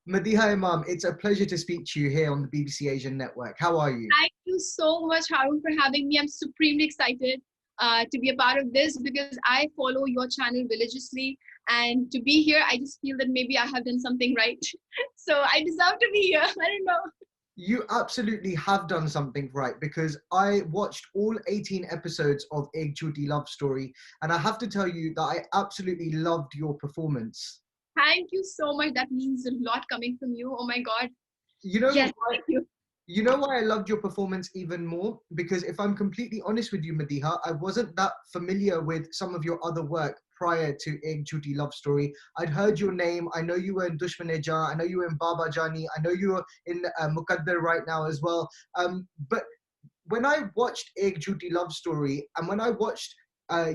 Madiha Imam, it's a pleasure to speak to you here on the BBC Asian Network. How are you? Thank you so much, Haroon, for having me. I'm supremely excited to be a part of this because I follow your channel religiously. And to be here, I just feel that maybe I have done something right. So I deserve to be here. I don't know. You absolutely have done something right, because I watched all 18 episodes of Ek Jhooti Love Story, and I have to tell you that I absolutely loved your performance. Thank you so much. That means a lot coming from you. Oh my God. You know Yes, why? thank you. You know why I loved your performance even more? Because if I'm completely honest with you, Madiha, I wasn't that familiar with some of your other work prior to Ek Jhooti Love Story. I'd heard your name. I know you were in Dushman-e-Jaan. I know you were in Baba Jani. I know you were in Muqaddar right now as well. But when I watched Ek Jhooti Love Story, and when I watched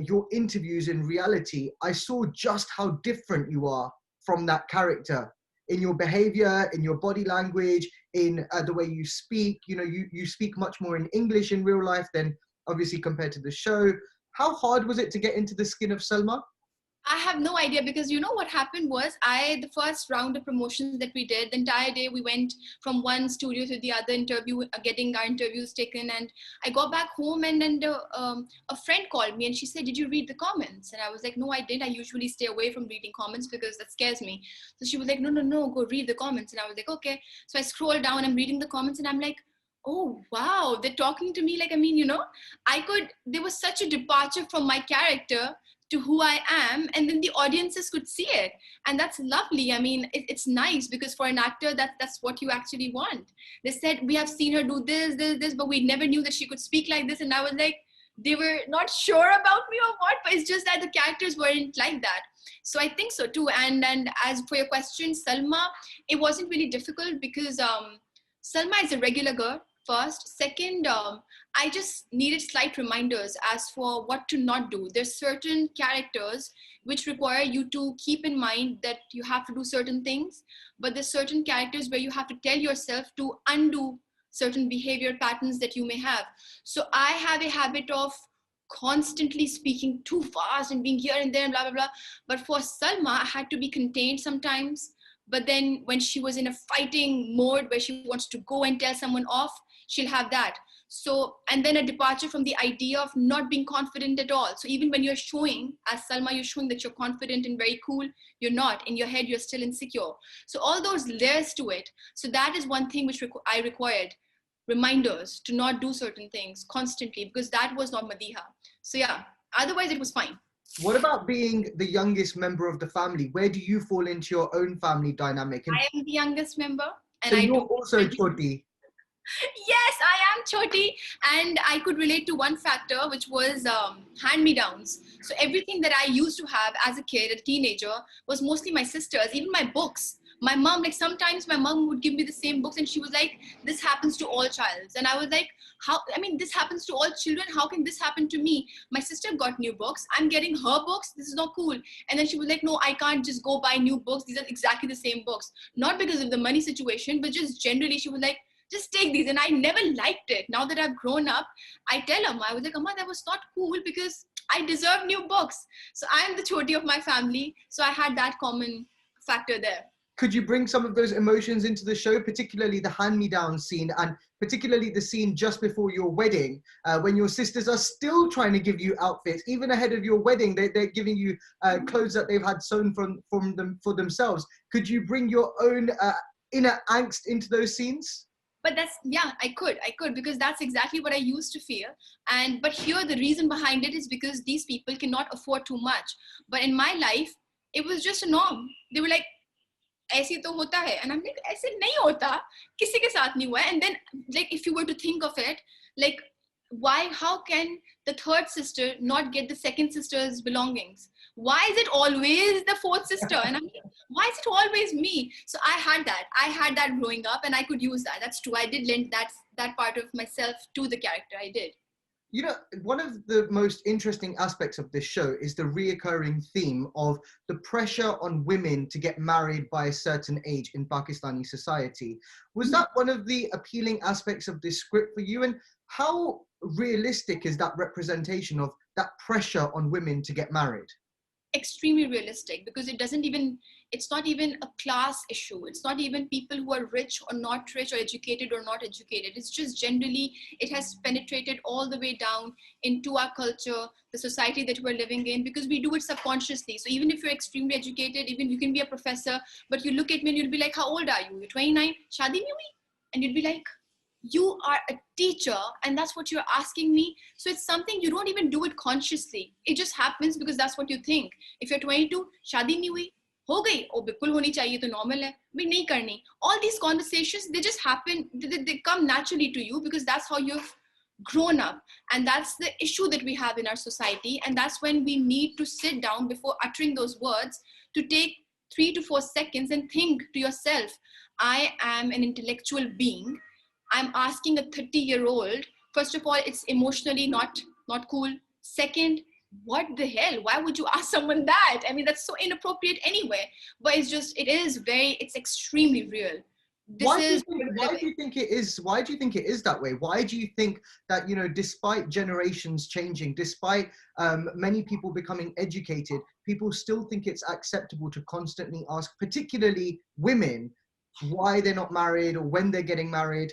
your interviews in reality, I saw just how different you are from that character in your behavior, in your body language, in the way you speak. You know, you speak much more in English in real life than obviously compared to the show. How hard was it to get into the Skin of Selma? I have no idea because you know what happened was the first round of promotions that we did, the entire day we went from one studio to the other getting our interviews taken, and I got back home and a friend called me and she said, "Did you read the comments?" And I was like, "No, I didn't. I usually stay away from reading comments because that scares me." So she was like, "No, no, no, go read the comments." And I was like, "Okay." So I scroll down, I'm reading the comments and I'm like, oh wow, they're talking to me like, I mean, there was such a departure from my character to who I am, and then the audiences could see it, and that's lovely. I mean, it's nice because for an actor, that's what you actually want. They said, "We have seen her do this, but we never knew that she could speak like this," and I was like, they were not sure about me or what, but it's just that the characters weren't like that. So I think so too. And as for your question, Salma, it wasn't really difficult because Salma is a regular girl. First, second, I just needed slight reminders as for what to not do. There's certain characters which require you to keep in mind that you have to do certain things, but there's certain characters where you have to tell yourself to undo certain behavior patterns that you may have. So I have a habit of constantly speaking too fast and being here and there and blah, blah, blah. But for Salma, I had to be contained sometimes. But then when she was in a fighting mode where she wants to go and tell someone off, she'll have that. So, and then a departure from the idea of not being confident at all. So even when you're showing, as Salma, you're showing that you're confident and very cool, you're not. In your head, you're still insecure. So all those layers to it. So that is one thing which I required reminders to not do certain things constantly, because that was not Madiha. So yeah, otherwise it was fine. What about being the youngest member of the family? Where do you fall into your own family dynamic? And I am the youngest member, so and I you're do. also Choti. Yes, I am Choti, and I could relate to one factor, which was hand-me-downs. So everything that I used to have as a kid, a teenager, was mostly my sisters, even my books. My mom, like sometimes my mom would give me the same books and she was like, "This happens to all childs." And I was like, how, I mean, this happens to all children. How can this happen to me? My sister got new books. I'm getting her books. This is not cool. And then she was like, "No, I can't just go buy new books. These are exactly the same books." Not because of the money situation, but just generally she was like, "Just take these." And I never liked it. Now that I've grown up, I tell them, I was like, "Amma, that was not cool because I deserve new books." So I am the Choti of my family. So I had that common factor there. Could you bring some of those emotions into the show, particularly the hand-me-down scene, and particularly the scene just before your wedding, when your sisters are still trying to give you outfits, even ahead of your wedding, they're giving you clothes that they've had sewn from them for themselves. Could you bring your own inner angst into those scenes? But that's, yeah, I could, because that's exactly what I used to feel. But here the reason behind it is because these people cannot afford too much. But in my life, it was just a norm. They were like, ऐसे तो होता है, and I'm like, ऐसे नहीं होता, किसी के साथ नहीं हुआ है. And then, like, if you were to think of it, like, why, how can the third sister not get the second sister's belongings? Why is it always the fourth sister? And I'm like, why is it always me? So I had that growing up, and I could use that. That's true. I did lend that part of myself to the character. I did. You know, one of the most interesting aspects of this show is the reoccurring theme of the pressure on women to get married by a certain age in Pakistani society. Was that one of the appealing aspects of this script for you? And how realistic is that representation of that pressure on women to get married? extremely realistic, because it's not even a class issue. It's not even people who are rich or not rich, or educated or not educated. It's just generally, it has penetrated all the way down into our culture, the society that we're living in, because we do it subconsciously. So even if you're extremely educated, even you can be a professor, but you look at me and you'll be like, how old are you? You're 29, shadi nahi hui? And you'd be like, you are a teacher and that's what you're asking me? So it's something you don't even do it consciously. It just happens because that's what you think. If you're 22, shadi nahi hui, ho gayi, oh bilkul honi chahiye, to normal hai, bhai nahi karni. All these conversations, they just happen, they come naturally to you because that's how you've grown up. And that's the issue that we have in our society. And that's when we need to sit down before uttering those words, to take 3 to 4 seconds and think to yourself, I am an intellectual being. I'm asking a 30-year-old, first of all, it's emotionally not cool. Second, what the hell? Why would you ask someone that? I mean, that's so inappropriate anyway. But it's extremely real. Why do you think it is? Why do you think it is that way? Why do you think that, you know, despite generations changing, despite many people becoming educated, people still think it's acceptable to constantly ask, particularly women, why they're not married or when they're getting married?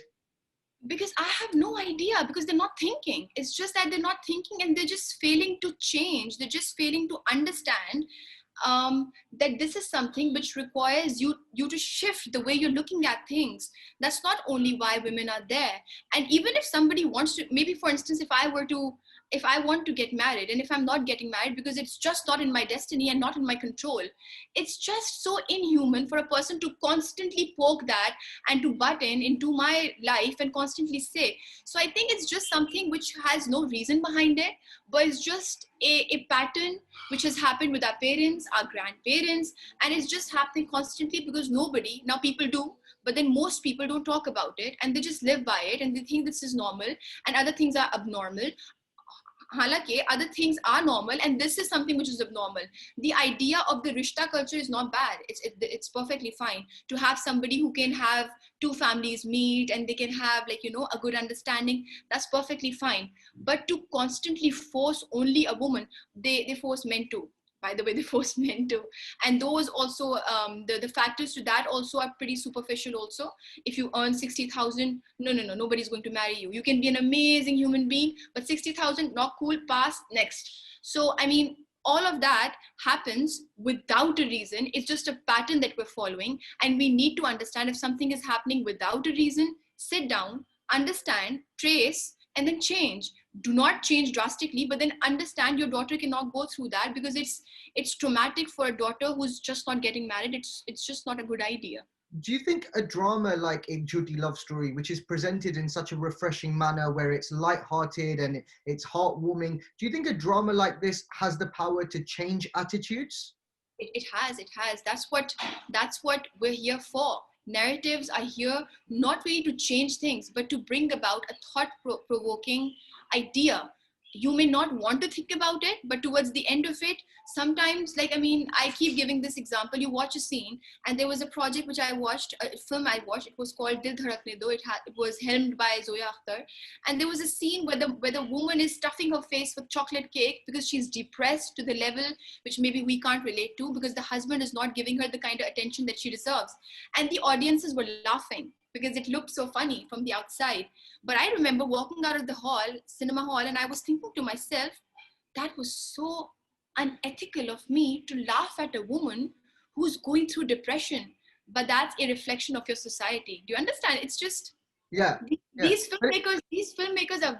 Because I have no idea, because they're not thinking. It's just that they're not thinking, and they're just failing to change. They're just failing to understand that this is something which requires you to shift the way you're looking at things. That's not only why women are there. And even if somebody wants to, maybe for instance, if I want to get married, and if I'm not getting married because it's just not in my destiny and not in my control, it's just so inhuman for a person to constantly poke that and to butt in into my life and constantly say. So I think it's just something which has no reason behind it, but it's just a pattern which has happened with our parents, our grandparents, and it's just happening constantly because nobody, now people do, but then most people don't talk about it, and they just live by it, and they think this is normal and other things are abnormal. Halaki, other things are normal and this is something which is abnormal. The idea of the rishta culture is not bad. It's perfectly fine to have somebody who can have two families meet and they can have, like, you know, a good understanding. That's perfectly fine. But to constantly force only a woman, they force men too. By the way, they force men too. And those also, the factors to that also are pretty superficial also. If you earn 60,000, no, nobody's going to marry you. You can be an amazing human being, but 60,000, not cool, pass, next. So, I mean, all of that happens without a reason. It's just a pattern that we're following. And we need to understand if something is happening without a reason, sit down, understand, trace, and then change. Do not change drastically, but then understand your daughter cannot go through that because it's traumatic for a daughter who's just not getting married. It's just not a good idea. Do you think a drama like Ek Jhooti Love Story, which is presented in such a refreshing manner where it's light-hearted and it's heartwarming, do you think a drama like this has the power to change attitudes? It has. That's what we're here for. Narratives are here not really to change things, but to bring about a thought-provoking idea. You may not want to think about it, but towards the end of it, sometimes, like, I mean, I keep giving this example. You watch a scene, and there was a project which I watched, a film I watched. It was called Dil Dhadakne Do. It was helmed by Zoya Akhtar, and there was a scene where the woman is stuffing her face with chocolate cake because she's depressed to the level which maybe we can't relate to, because the husband is not giving her the kind of attention that she deserves, and the audiences were laughing because it looked so funny from the outside. But I remember walking out of the cinema hall, and I was thinking to myself, that was so unethical of me to laugh at a woman who's going through depression. But that's a reflection of your society. Do you understand? It's just, Yeah. These filmmakers are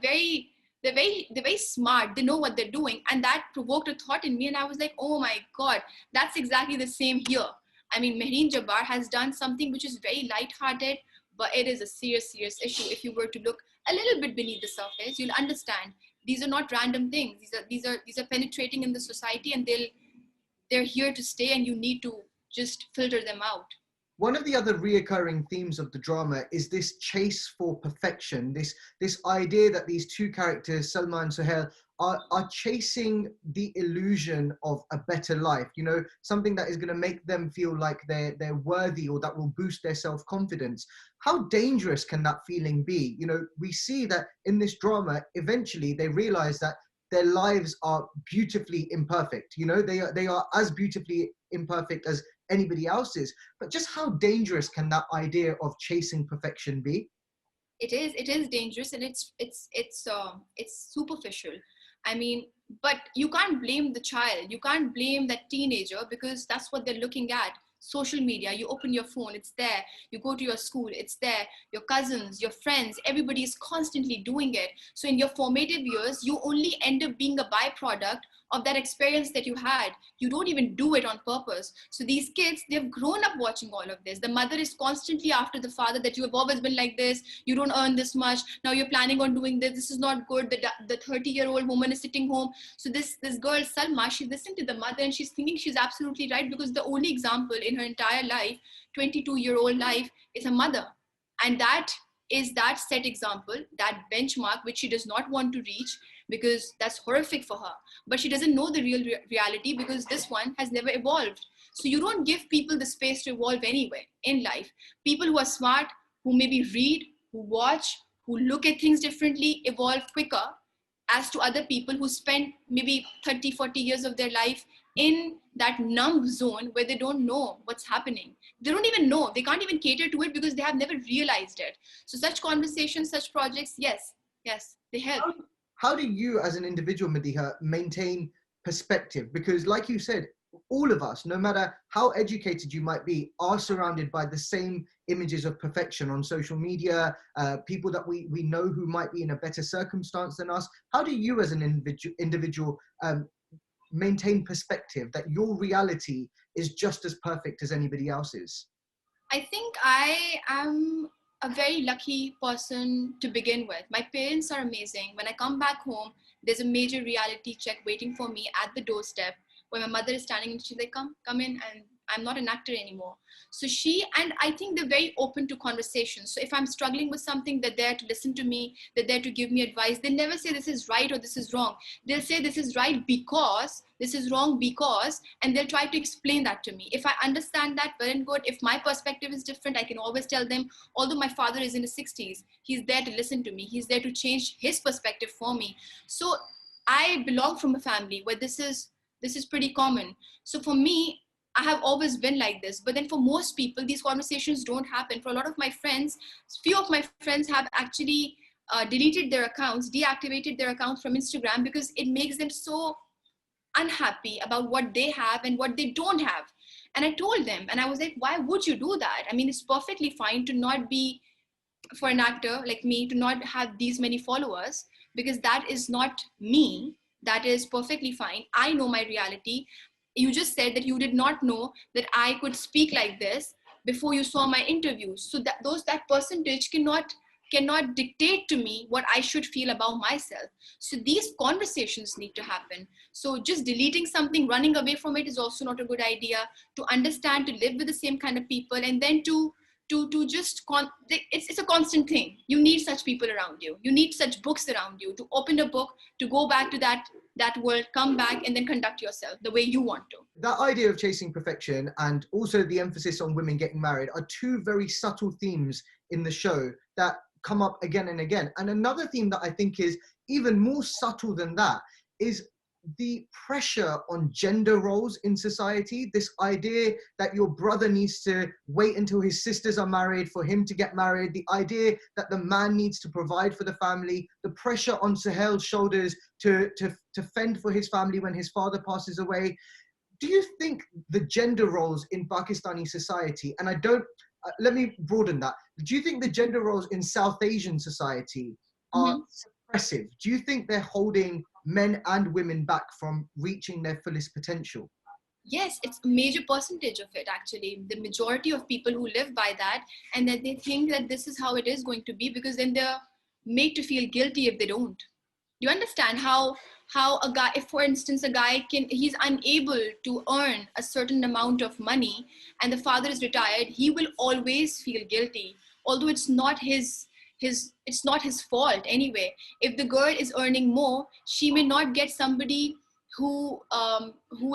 they're very smart. They know what they're doing. And that provoked a thought in me. And I was like, oh my God, that's exactly the same here. I mean, Mehreen Jabbar has done something which is very lighthearted, but it is a serious issue. If you were to look a little bit beneath the surface, you'll understand these are not random things. These are penetrating in the society, and they're here to stay, and you need to just filter them out. One of the other reoccurring themes of the drama is this chase for perfection, this idea that these two characters, Selma and Suhail, are chasing the illusion of a better life, you know, something that is going to make them feel like they're worthy, or that will boost their self-confidence. How dangerous can that feeling be? You know, we see that in this drama, eventually they realize that their lives are beautifully imperfect. You know, they are as beautifully imperfect as anybody else's. But just how dangerous can that idea of chasing perfection be? It is dangerous, and it's superficial. I mean, but you can't blame the child, you can't blame that teenager, because that's what they're looking at. Social media, you open your phone, it's there. You go to your school, it's there. Your cousins, your friends, everybody is constantly doing it. So in your formative years, you only end up being a byproduct of that experience that you had. You don't even do it on purpose. So these kids, they've grown up watching all of this. The mother is constantly after the father, that you have always been like this, you don't earn this much, now you're planning on doing this, this is not good. The 30-year-old woman is sitting home. So this girl Salma, she's listening to the mother, and she's thinking she's absolutely right, because the only example in her entire life, 22-year-old life, is a mother. And that is that set example, that benchmark, which she does not want to reach, because that's horrific for her. But she doesn't know the real reality, because this one has never evolved. So you don't give people the space to evolve anyway in life. People who are smart, who maybe read, who watch, who look at things differently, evolve quicker, as to other people who spend maybe 30, 40 years of their life in that numb zone where they don't know what's happening. They don't even know. They can't even cater to it, because they have never realized it. So such conversations, such projects, yes, they help. How do you, as an individual, Madiha, maintain perspective? Because like you said, all of us, no matter how educated you might be, are surrounded by the same images of perfection on social media, people that we know who might be in a better circumstance than us. How do you, as an individual, maintain perspective that your reality is just as perfect as anybody else's? I think I am a very lucky person to begin with. My parents are amazing. When I come back home, there's a major reality check waiting for me at the doorstep, where my mother is standing and she's like, come in, and I'm not an actor anymore. So I think they're very open to conversations. So if I'm struggling with something, they're there to listen to me, they're there to give me advice. They never say this is right or this is wrong. They'll say this is right because, this is wrong because, and they'll try to explain that to me. If I understand that, well and good. If my perspective is different, I can always tell them, although my father is in his 60s, he's there to listen to me. He's there to change his perspective for me. So I belong from a family where this is pretty common. So for me, I have always been like this. But then for most people, these conversations don't happen. For a lot of my friends, few of my friends have actually deleted their accounts, deactivated their accounts from Instagram, because it makes them so unhappy about what they have and what they don't have. And I told them, and I was like, why would you do that? I mean, it's perfectly fine to not be, for an actor like me, to not have these many followers, because that is not me. That is perfectly fine. I know my reality. You just said that you did not know that I could speak like this before you saw my interviews. So that percentage cannot dictate to me what I should feel about myself. So these conversations need to happen. So just deleting something, running away from it, is also not a good idea. To understand, to live with the same kind of people, and then it's a constant thing. You need such people around you. You need such books around you, to open a book, to go back to that world, come back, and then conduct yourself the way you want to. That idea of chasing perfection, and also the emphasis on women getting married, are two very subtle themes in the show that come up again and again. And another theme that I think is even more subtle than that is the pressure on gender roles in society. This idea that your brother needs to wait until his sisters are married for him to get married, the idea that the man needs to provide for the family, the pressure on Suhail's shoulders to fend for his family when his father passes away. Do you think the gender roles in Pakistani society, and let me broaden that, do you think the gender roles in South Asian society are suppressive? Do you think they're holding men and women back from reaching their fullest potential? Yes, it's a major percentage of it, actually. The majority of people who live by that, and that they think that this is how it is going to be, because then they're made to feel guilty if they don't. You understand how a guy, if for instance a guy he's unable to earn a certain amount of money, and the father is retired, he will always feel guilty, although it's not his fault anyway. If the girl is earning more, she may not get somebody who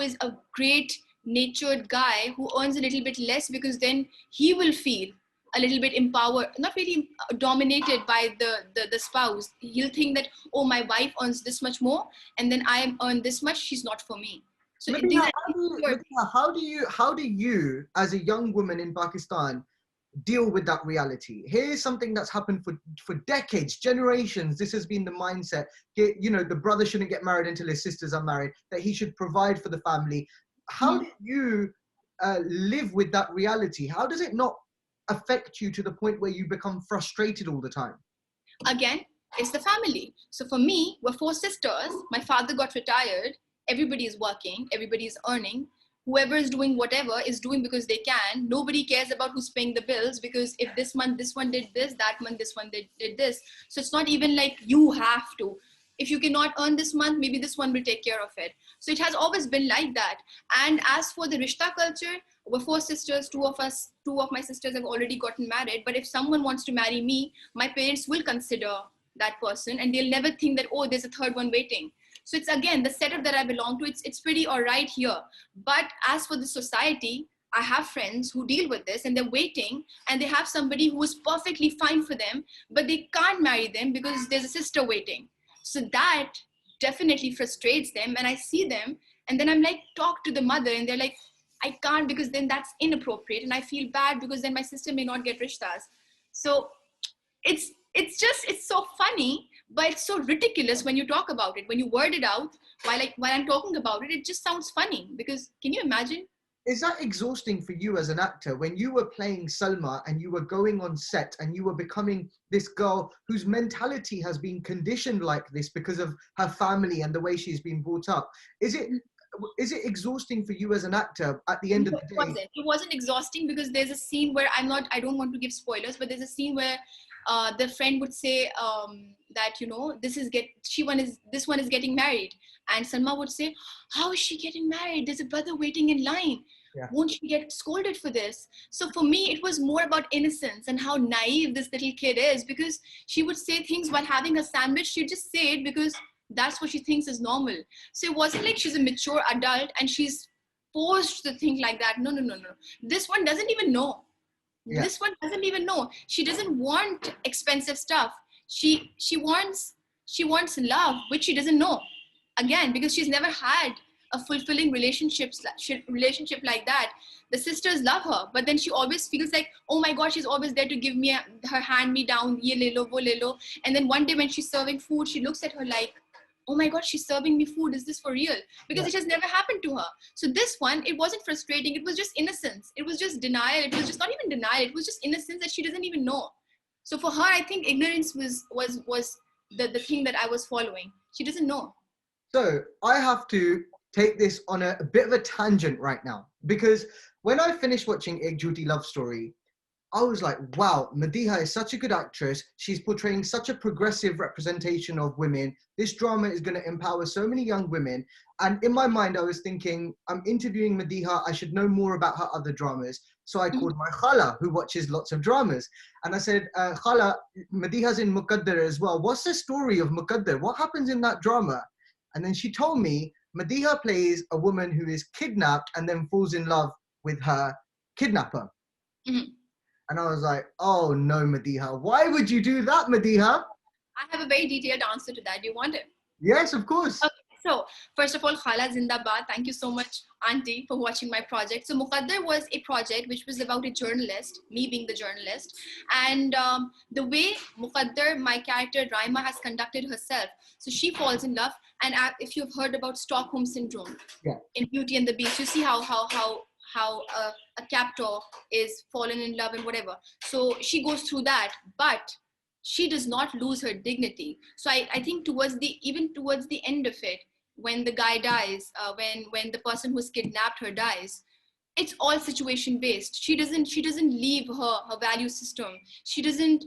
is a great natured guy who earns a little bit less, because then he will feel a little bit empowered, not really dominated by the spouse. He'll think that, oh, my wife earns this much more, and then I earn this much, she's not for me. So these Madiha, are Madiha, how do you, as a young woman in Pakistan, deal with that reality? Here's something that's happened for decades, generations. This has been the mindset. You know, the brother shouldn't get married until his sisters are married, that he should provide for the family. How do you live with that reality? How does it not affect you to the point where you become frustrated all the time? again, it's the family. So for me, we're four sisters. My father got retired. Everybody is working. Everybody is earning. Whoever is doing whatever is doing because they can. Nobody cares about who's paying the bills, because if this month this one did this, that month this one did this. So it's not even like you have to. If you cannot earn this month, maybe this one will take care of it. So it has always been like that. And as for the Rishta culture, we're four sisters. Two of my sisters have already gotten married. But if someone wants to marry me, my parents will consider that person, and they'll never think that, oh, there's a third one waiting. So it's, again, the setup that I belong to, it's pretty all right here. But as for the society, I have friends who deal with this, and they're waiting, and they have somebody who is perfectly fine for them, but they can't marry them because there's a sister waiting. So that definitely frustrates them. And I see them, and then I'm like, talk to the mother, and they're like, I can't, because then that's inappropriate. And I feel bad because then my sister may not get rishtas. So it's so funny, but it's so ridiculous when you talk about it. When you word it out, while I'm talking about it, it just sounds funny, because can you imagine? Is that exhausting for you as an actor when you were playing Selma and you were going on set and you were becoming this girl whose mentality has been conditioned like this because of her family and the way she's been brought up? Is it exhausting for you as an actor at the end of the day? It wasn't exhausting, because there's a scene where I don't want to give spoilers, but there's a scene where the friend would say that, you know, this one is getting married, and Salma would say, how is she getting married? There's a brother waiting in line. Yeah. Won't she get scolded for this? So for me, it was more about innocence and how naive this little kid is, because she would say things while having a sandwich. She'd just say it because that's what she thinks is normal. So it wasn't like she's a mature adult and she's forced to think like that. No. This one doesn't even know. Yeah. This one doesn't even know. She doesn't want expensive stuff. She wants love, which she doesn't know. Again, because she's never had a fulfilling relationship like that. The sisters love her, but then she always feels like, oh my God, she's always there to give me her hand me down, ye le lo, wo le lo. And then one day when she's serving food, she looks at her like, oh my God, she's serving me food. Is this for real? Because it has never happened to her. So this one, it wasn't frustrating. It was just innocence. It was just denial. It was just not even denial. It was just innocence that she doesn't even know. So for her, I think ignorance was the thing that I was following. She doesn't know. So I have to take this on a bit of a tangent right now, because when I finished watching Ek Jhooti Love Story, I was like, wow, Madiha is such a good actress. She's portraying such a progressive representation of women. This drama is going to empower so many young women. And in my mind, I was thinking, I'm interviewing Madiha. I should know more about her other dramas. So I called my khala, who watches lots of dramas. And I said, khala, Madiha's in Muqaddar as well. What's the story of Muqaddar? What happens in that drama? And then she told me, Madiha plays a woman who is kidnapped and then falls in love with her kidnapper. Mm-hmm. And I was like, oh no, Madiha, why would you do that, Madiha? I have a very detailed answer to that. Do you want it? Yes, of course. Okay. So first of all, Khala Zindabad. Thank you so much, Auntie, for watching my project. So Muqaddar was a project which was about a journalist, me being the journalist. And the way Muqaddar, my character, Raima, has conducted herself. So she falls in love. And if you've heard about Stockholm Syndrome, in Beauty and the Beast, you see how a captor is fallen in love and whatever. So she goes through that, but she does not lose her dignity. So I think towards the end of it, when the guy dies, when the person who's kidnapped her dies, it's all situation based. She doesn't leave her value system. She doesn't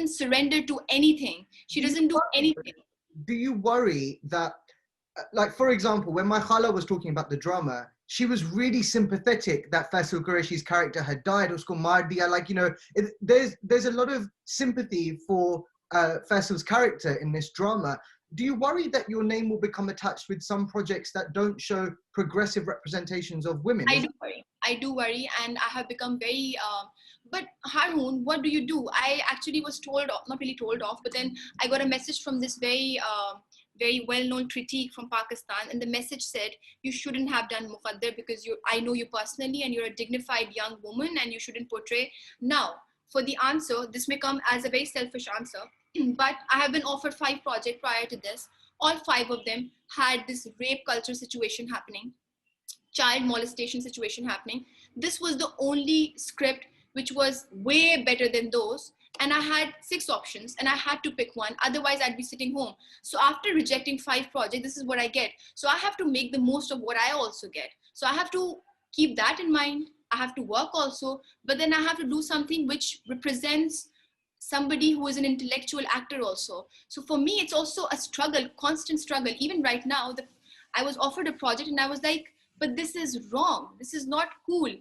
surrender to anything. She doesn't do anything. Do you worry that, like, for example, when my khala was talking about the drama, she was really sympathetic that Faisal Qureshi's character had died. Usko maar diya. Like, you know, there's a lot of sympathy for Faisal's character in this drama. Do you worry that your name will become attached with some projects that don't show progressive representations of women? I do worry, and I have become very but Haroon, what do you do? I actually was told, not really told off, but then I got a message from this very well-known critique from Pakistan, and the message said you shouldn't have done Muqaddar because I know you personally, and you're a dignified young woman, and you shouldn't portray. Now, for the answer, this may come as a very selfish answer, but I have been offered 5 projects prior to this. All 5 of them had this rape culture situation happening, child molestation situation happening. This was the only script which was way better than those. And I had 6 options and I had to pick one. Otherwise, I'd be sitting home. So after rejecting 5 projects, this is what I get. So I have to make the most of what I also get. So I have to keep that in mind. I have to work also, but then I have to do something which represents somebody who is an intellectual actor also. So for me, it's also a struggle, constant struggle. Even right now, I was offered a project and I was like, but this is wrong. This is not cool.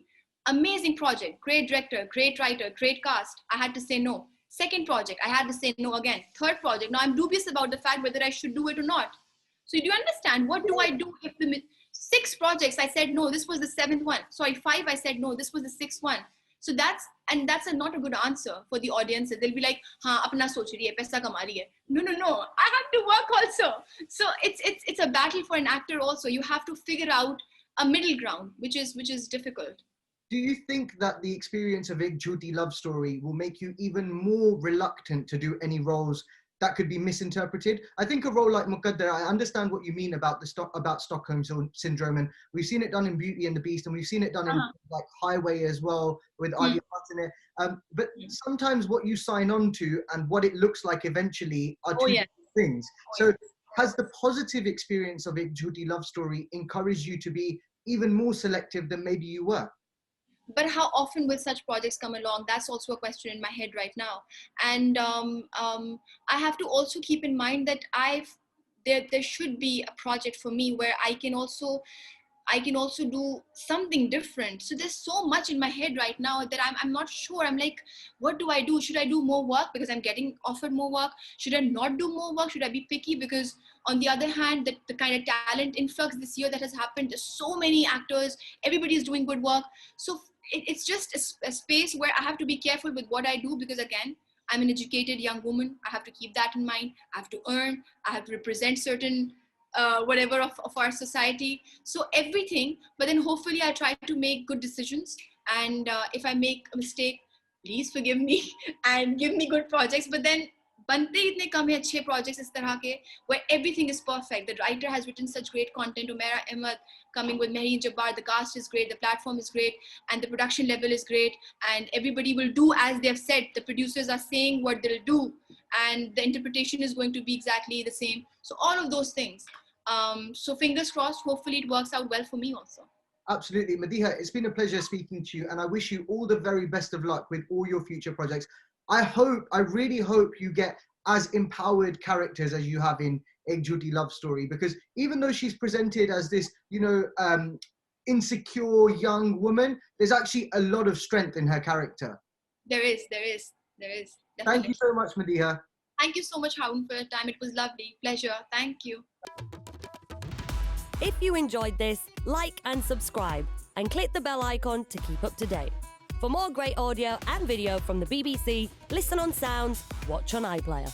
Amazing project, great director, great writer, great cast. I had to say no. Second project, I had to say no again. Third project, now I'm dubious about the fact whether I should do it or not. So do you understand? What do I do if the 6 projects I said no, this was the 7th one. Sorry, 5 I said no, this was the 6th one. So that's not a good answer for the audience. They'll be like, "Haan, apna soch rahi hai, paisa kama rahi hai." No. I have to work also. So it's a battle for an actor also. You have to figure out a middle ground, which is difficult. Do you think that the experience of Ek Jhooti Love Story will make you even more reluctant to do any roles that could be misinterpreted? I think a role like Muqaddar, I understand what you mean about about Stockholm syndrome, and we've seen it done in Beauty and the Beast, and we've seen it done in like Highway as well with Alia Bhatt in it. But sometimes what you sign on to and what it looks like eventually are two different things. So has the positive experience of Ek Jhooti Love Story encouraged you to be even more selective than maybe you were? But how often will such projects come along? That's also a question in my head right now. And I have to also keep in mind that there should be a project for me where I can also do something different. So there's so much in my head right now that I'm not sure. I'm like, what do I do? Should I do more work because I'm getting offered more work? Should I not do more work? Should I be picky? Because on the other hand, the kind of talent influx this year that has happened, there's so many actors, everybody's doing good work. So it's just a space where I have to be careful with what I do, because again, I'm an educated young woman. I have to keep that in mind. I have to earn, I have to represent certain whatever of our society. So everything, but then hopefully I try to make good decisions. And if I make a mistake, please forgive me and give me good projects. But then बनते इतने कम है अच्छे projects इस तरह के where everything is perfect. The writer has written such great content. Umaira Ahmed coming with Mehreen Jabbar, the cast is great, the platform is great, and the production level is great, and everybody will do as they've said. The producers are saying what they'll do, and the interpretation is going to be exactly the same. So all of those things. So fingers crossed, hopefully it works out well for me also. Absolutely. Madiha, it's been a pleasure speaking to you, and I wish you all the very best of luck with all your future projects. I really hope you get as empowered characters as you have in Ek Jhooti Love Story, because even though she's presented as this, insecure young woman, there's actually a lot of strength in her character. There is. Definitely. Thank you so much, Madiha. Thank you so much, Haroon, for your time. It was lovely. Pleasure. Thank you. If you enjoyed this, like and subscribe, and click the bell icon to keep up to date. For more great audio and video from the BBC, listen on Sounds, watch on iPlayer.